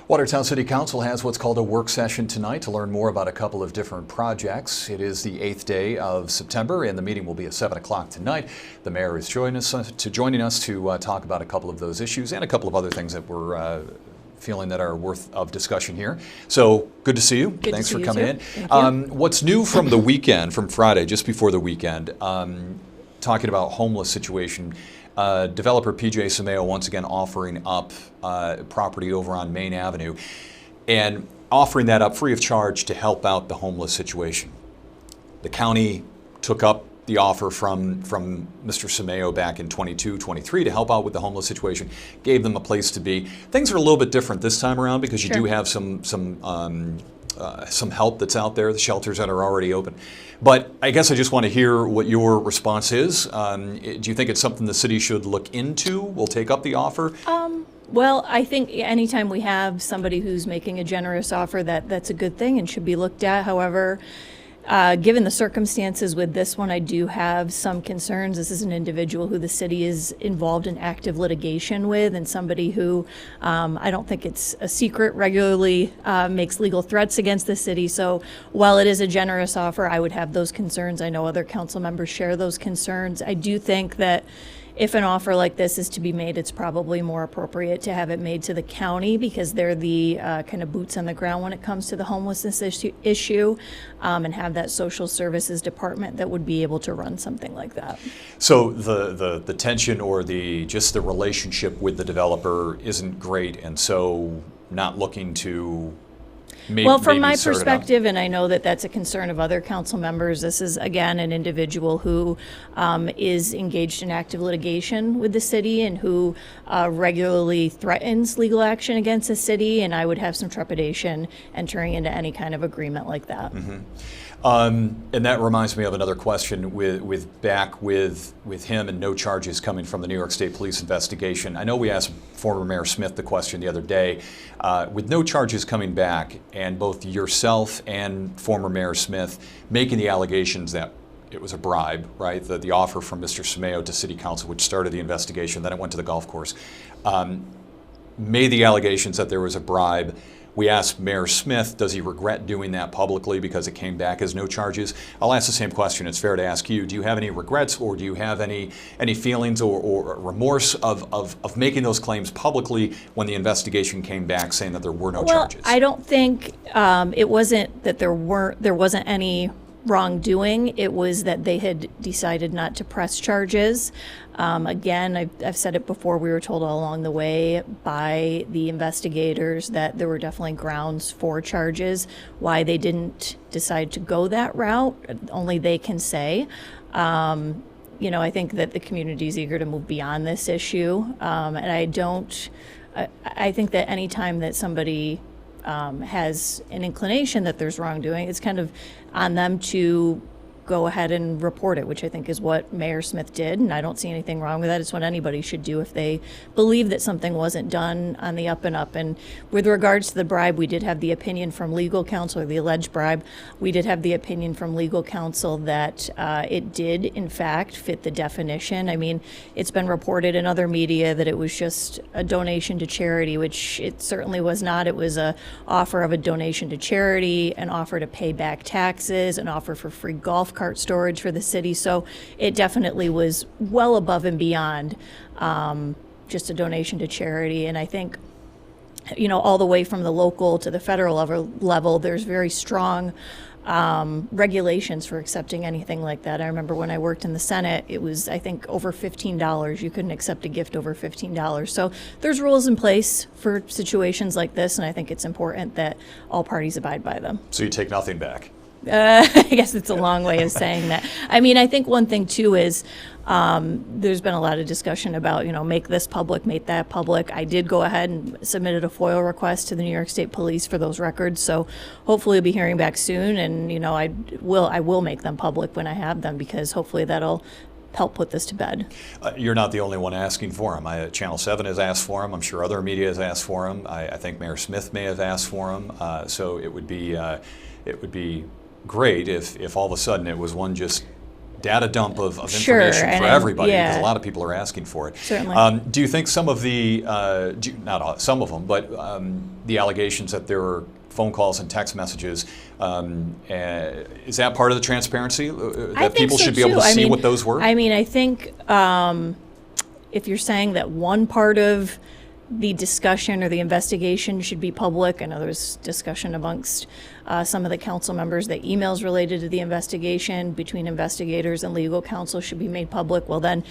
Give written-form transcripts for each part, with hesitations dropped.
Watertown City Council has what's called a work session tonight to learn more about a couple of different projects. It is the 8th day of September and the meeting will be at 7 o'clock tonight. The mayor is joining us to talk about a couple of those issues and a couple of other things that we're feeling that are worth of discussion here. So good to see you. Thanks for coming in. What's new from the weekend, from Friday, just before the weekend, talking about homeless situation. Developer PJ Simeo once again offering up property over on Main Avenue and offering that up free of charge to help out the homeless situation. The county took up the offer from Mr. Simeo back in 22-23 to help out with the homeless situation, gave them a place to be. Things are a little bit different this time around because you do have some help that's out there, the shelters that are already open. But I guess I just want to hear what your response is. Do you think it's something the city should look into? We'll take up the offer? Well, I think anytime we have somebody who's making a generous offer, that's a good thing and should be looked at. However, given the circumstances with this one, I do have some concerns. This is an individual who the city is involved in active litigation with, and somebody who I don't think it's a secret regularly makes legal threats against the city. So while it is a generous offer, I would have those concerns. I know other council members share those concerns. I do think that if an offer like this is to be made, it's probably more appropriate to have it made to the county because they're the kind of boots on the ground when it comes to the homelessness issue, and have that social services department that would be able to run something like that. So the tension or just the relationship with the developer isn't great, and so not looking to well, from my perspective, and I know that that's a concern of other council members, this is, again, an individual who is engaged in active litigation with the city and who regularly threatens legal action against the city, and I would have some trepidation entering into any kind of agreement like that. Mm-hmm. And that reminds me of another question with him and no charges coming from the New York State Police investigation. I know we asked former Mayor Smith the question the other day. With no charges coming back and both yourself and former Mayor Smith making the allegations that it was a bribe, right? The offer from Mr. Simeo to City Council, which started the investigation, then it went to the golf course, made the allegations that there was a bribe. We asked Mayor Smith, does he regret doing that publicly because it came back as no charges? I'll ask the same question. It's fair to ask you. Do you have any regrets, or do you have any feelings or remorse of making those claims publicly when the investigation came back saying that there were no charges? I don't think it wasn't that there wasn't any wrongdoing. It was that they had decided not to press charges. Again, I've said it before, we were told all along the way by the investigators that there were definitely grounds for charges. Why they didn't decide to go that route, only they can say. I think that the community is eager to move beyond this issue. And I think that any time that somebody has an inclination that there's wrongdoing, it's kind of on them to go ahead and report it, which I think is what Mayor Smith did, and I don't see anything wrong with that. It's what anybody should do if they believe that something wasn't done on the up and up. And with regards to the bribe, we did have the opinion from legal counsel, or the alleged bribe, we did have the opinion from legal counsel that it did, in fact, fit the definition. I mean, it's been reported in other media that it was just a donation to charity, which it certainly was not. It was an offer of a donation to charity, an offer to pay back taxes, an offer for free golf cart storage for the city. So it definitely was well above and beyond just a donation to charity. And I think, all the way from the local to the federal level, there's very strong regulations for accepting anything like that. I remember when I worked in the Senate, it was, I think, over $15. You couldn't accept a gift over $15. So there's rules in place for situations like this, and I think it's important that all parties abide by them. So you take nothing back? I guess it's a long way of saying that. I mean, I think one thing too is there's been a lot of discussion about, make this public, make that public. I did go ahead and submitted a FOIL request to the New York State Police for those records. So hopefully we'll be hearing back soon, and I will make them public when I have them, because hopefully that'll help put this to bed. You're not the only one asking for them. Channel 7 has asked for them. I'm sure other media has asked for them. I think Mayor Smith may have asked for them. So it would be great if all of a sudden it was one just data dump of Sure, information for everybody, because yeah. a lot of people are asking for it. Certainly. Do you think some of the, not all, some of them, but the allegations that there were phone calls and text messages, is that part of the transparency? That people should be able to see what those were? I mean, I think if you're saying that one part of the discussion or the investigation should be public, I know there was discussion amongst some of the council members that emails related to the investigation between investigators and legal counsel should be made public. Well, then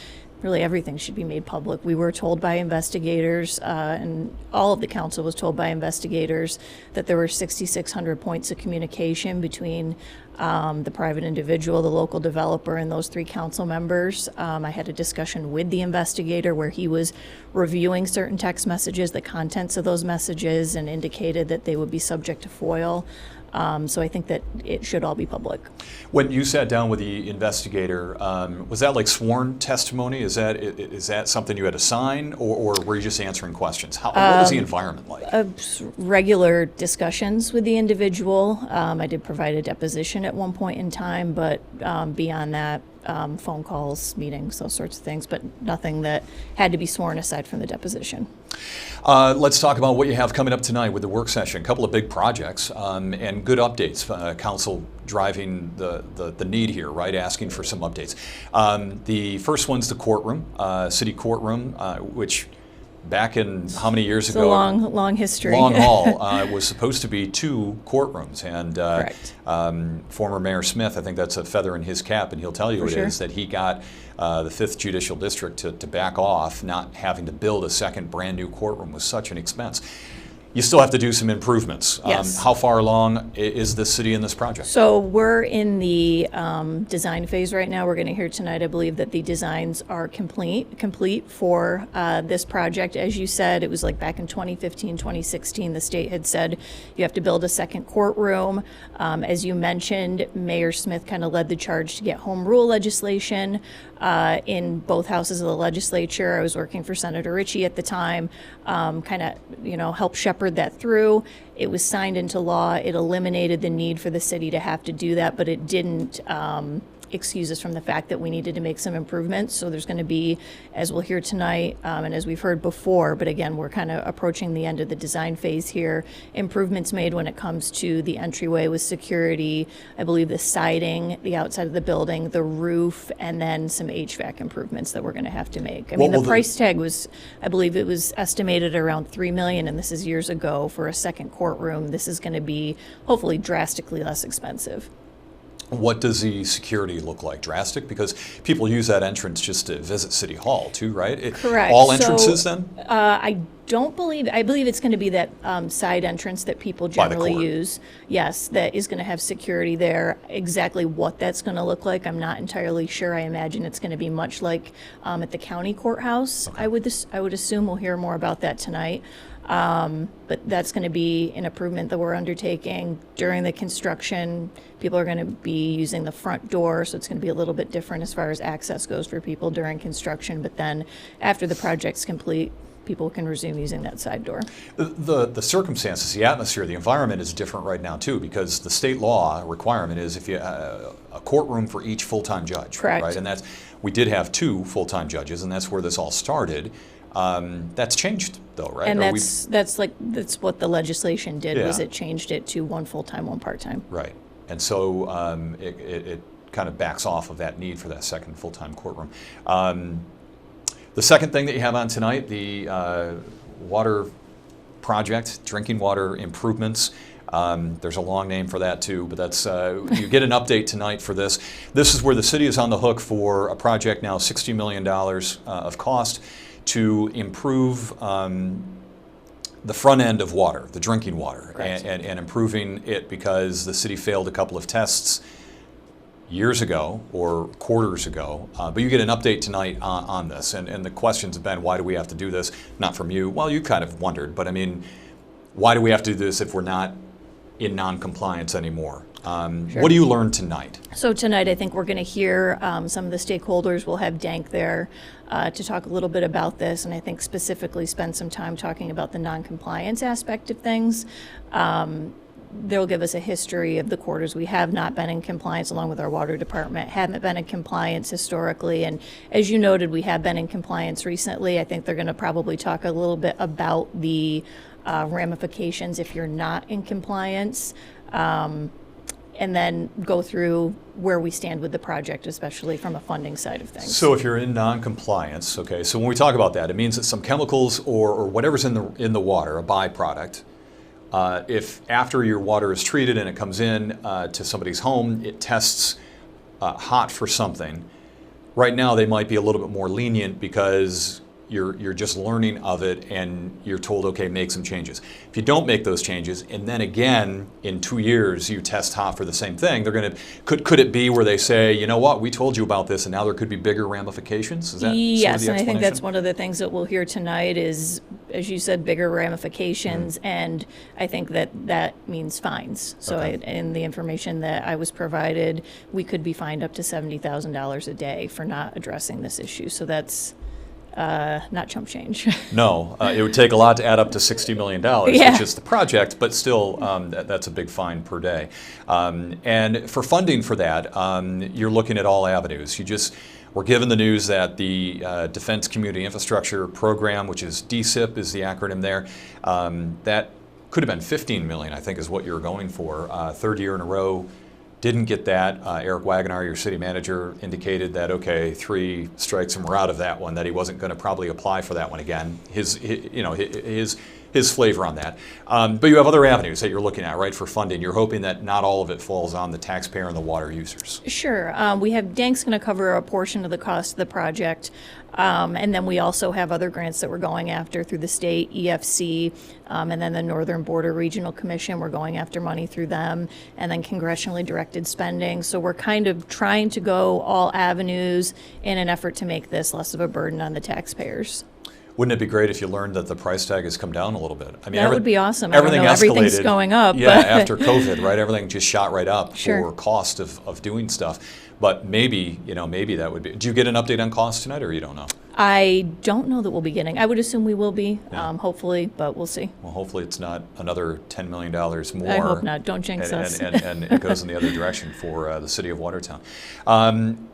really everything should be made public. We were told by investigators, and all of the council was told by investigators, that there were 6,600 points of communication between the private individual, the local developer, and those three council members. I had a discussion with the investigator where he was reviewing certain text messages, the contents of those messages, and indicated that they would be subject to FOIL. So I think that it should all be public. When you sat down with the investigator, was that like sworn testimony? Is that something you had to sign, or were you just answering questions? What was the environment like? Regular discussions with the individual. I did provide a deposition at one point in time, but beyond that, phone calls, meetings, those sorts of things, but nothing that had to be sworn aside from the deposition. Let's talk about what you have coming up tonight with the work session. A couple of big projects and good updates. Council driving the need here, right? Asking for some updates. The first one's the courtroom, city courtroom, which back in how many years ago? It's a long history. Long haul. Was supposed to be 2 courtrooms, and Correct. Former Mayor Smith, I think that's a feather in his cap, and he'll tell you For it sure. is, that he got the 5th Judicial District to back off, not having to build a second brand new courtroom was such an expense. You still have to do some improvements. Yes. How far along is the city in this project? So we're in the design phase right now. We're going to hear tonight, I believe, that the designs are complete for this project. As you said, it was like back in 2015, 2016, the state had said you have to build a second courtroom. As you mentioned, Mayor Smith kind of led the charge to get home rule legislation in both houses of the legislature. I was working for Senator Ritchie at the time, kind of, help shepherd that through. It was signed into law. It eliminated the need for the city to have to do that, but it didn't excuse us from the fact that we needed to make some improvements. So there's going to be, as we'll hear tonight, and as we've heard before, but again, we're kind of approaching the end of the design phase here, improvements made when it comes to the entryway with security, I believe the siding, the outside of the building, the roof, and then some HVAC improvements that we're going to have to make. I mean, the price tag was, I believe it was estimated around $3 million, and this is years ago for a second courtroom. This is going to be hopefully drastically less expensive. What does the security look like? Drastic? Because people use that entrance just to visit City Hall too, right? Correct. All entrances then? I believe it's going to be that side entrance that people generally use. Yes, that is going to have security there. Exactly what that's going to look like, I'm not entirely sure. I imagine it's going to be much like at the county courthouse. Okay. I would assume we'll hear more about that tonight. But that's going to be an improvement that we're undertaking during the construction. People are going to be using the front door, so it's going to be a little bit different as far as access goes for people during construction. But then after the project's complete, people can resume using that side door. The circumstances, the atmosphere, the environment is different right now too, because the state law requirement is if you a courtroom for each full-time judge. Correct. Right, and we did have 2 full-time judges, and that's where this all started. That's changed though, right? And that's what the legislation did. Was it changed it to 1 full-time, 1 part-time. Right, and so it kind of backs off of that need for that second full-time courtroom. The second thing that you have on tonight, the water project, drinking water improvements. There's a long name for that too, but that's you get an update tonight for this. This is where the city is on the hook for a project now, $60 million of cost to improve the front end of water, the drinking water, and improving it because the city failed a couple of tests years ago or quarters ago, but you get an update tonight on this, and the questions have been, why do we have to do this? Not from you. Well, you kind of wondered, but I mean, why do we have to do this if we're not in non-compliance anymore? Sure. What do you learn tonight? So tonight I think we're going to hear some of the stakeholders. We'll have Dank there to talk a little bit about this, and I think specifically spend some time talking about the non-compliance aspect of things. they'll give us a history of the quarters we have not been in compliance, along with our water department, haven't been in compliance historically. And as you noted, we have been in compliance recently. I think they're going to probably talk a little bit about the ramifications if you're not in compliance. And then go through where we stand with the project, especially from a funding side of things. So if you're in non-compliance, okay, so when we talk about that, it means that some chemicals or whatever's in the water, a byproduct, if after your water is treated and it comes in to somebody's home, it tests hot for something. Right now they might be a little bit more lenient because you're just learning of it and you're told, okay, make some changes. If you don't make those changes, and then again in 2 years you test hot for the same thing, they're going to, could it be where they say, you know what, we told you about this and now there could be bigger ramifications? Is that yes, sort of the and I think that's explanation? one of the things that we'll hear tonight is, as you said, bigger ramifications, and I think that means fines. So Okay. in the information that I was provided, we could be fined up to $70,000 a day for not addressing this issue. So that's not chump change. No, it would take a lot to add up to $60 million, Yeah. which is the project, but still that's a big fine per day. And for funding for that, you're looking at all avenues. We're given the news that the Defense Community Infrastructure Program, which is DCIP is the acronym there, that could have been $15 million, I think is what you're going for. Third year in a row. Didn't get that. Eric Wagoner, your city manager, indicated that, okay, 3 strikes and we're out of that one, that he wasn't going to probably apply for that one again. His flavor on that. But you have other avenues that you're looking at, right, for funding. You're hoping that not all of it falls on the taxpayer and the water users. Sure. We have DANK's going to cover a portion of the cost of the project. And then we also have other grants that we're going after through the state, EFC, and then the Northern Border Regional Commission. We're going after money through them, and then congressionally directed spending. So we're kind of trying to go all avenues in an effort to make this less of a burden on the taxpayers. Wouldn't it be great if you learned that the price tag has come down a little bit? I mean, That would be awesome. Everything everything's escalated. going up. Yeah, but after COVID, right? Everything just shot right up Sure. for cost of doing stuff. But maybe that would be. Do you get an update on cost tonight, or you don't know? I don't know that we'll be getting. I would assume we will be, Yeah. hopefully, but we'll see. Well, hopefully it's not another $10 million more. I hope not. Don't jinx us. And it goes in the other direction for the city of Watertown.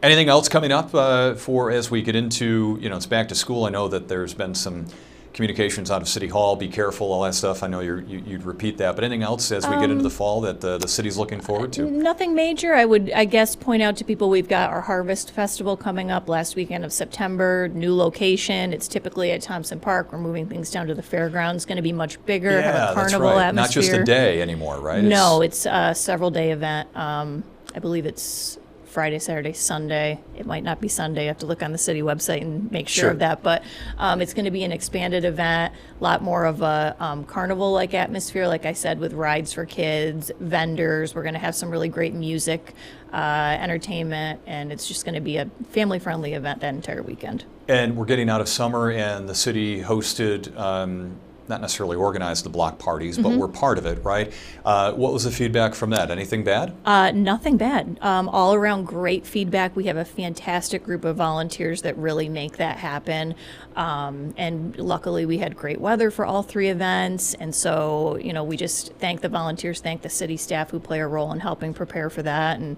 Anything else coming up for as we get into, it's back to school? I know that there's been some communications out of City Hall, be careful, all that stuff. I know you'd repeat that, but anything else as we get into the fall that the city's looking forward to? Nothing major. I would, I guess, point out to people we've got our Harvest Festival coming up last weekend of September, new location. It's typically at Thompson Park. We're moving things down to the fairgrounds. Going to be much bigger, have a carnival that's right. atmosphere. Not just a day anymore, right? No, it's a several-day event. I believe it's Friday, Saturday, Sunday. It might not be Sunday. You have to look on the city website and make sure of that. But it's going to be an expanded event, a lot more of a carnival-like atmosphere, like I said, with rides for kids, vendors. We're going to have some really great music, entertainment, and it's just going to be a family-friendly event that entire weekend. And we're getting out of summer, and the city hosted, not necessarily organized the block parties, but we're part of it, right? What was the feedback from that? Anything bad? Nothing bad. All around great feedback. We have a fantastic group of volunteers that really make that happen. And luckily we had great weather for all 3 events. And so, we just thank the volunteers, thank the city staff who play a role in helping prepare for that and,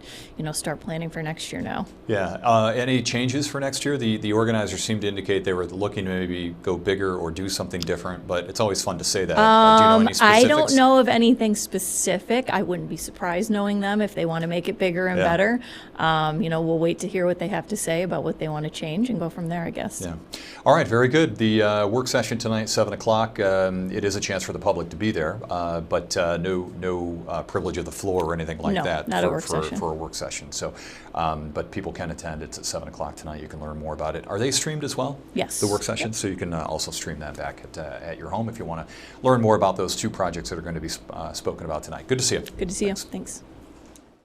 start planning for next year now. Yeah. Any changes for next year? The organizers seemed to indicate they were looking to maybe go bigger or do something different, but it's always fun to say that. Do you know any specifics? I don't know of anything specific. I wouldn't be surprised knowing them if they want to make it bigger and better. We'll wait to hear what they have to say about what they want to change and go from there, I guess. Yeah. All right, very good. The work session tonight, 7 o'clock. It is a chance for the public to be there, but no privilege of the floor or anything like that not a work session. for a work session. So, but people can attend. It's at 7 o'clock tonight. You can learn more about it. Are they streamed as well? Yes. The work session? So you can also stream that back at your home if you want to learn more about those 2 projects that are going to be spoken about tonight. Good to see you. Good to see you. Thanks.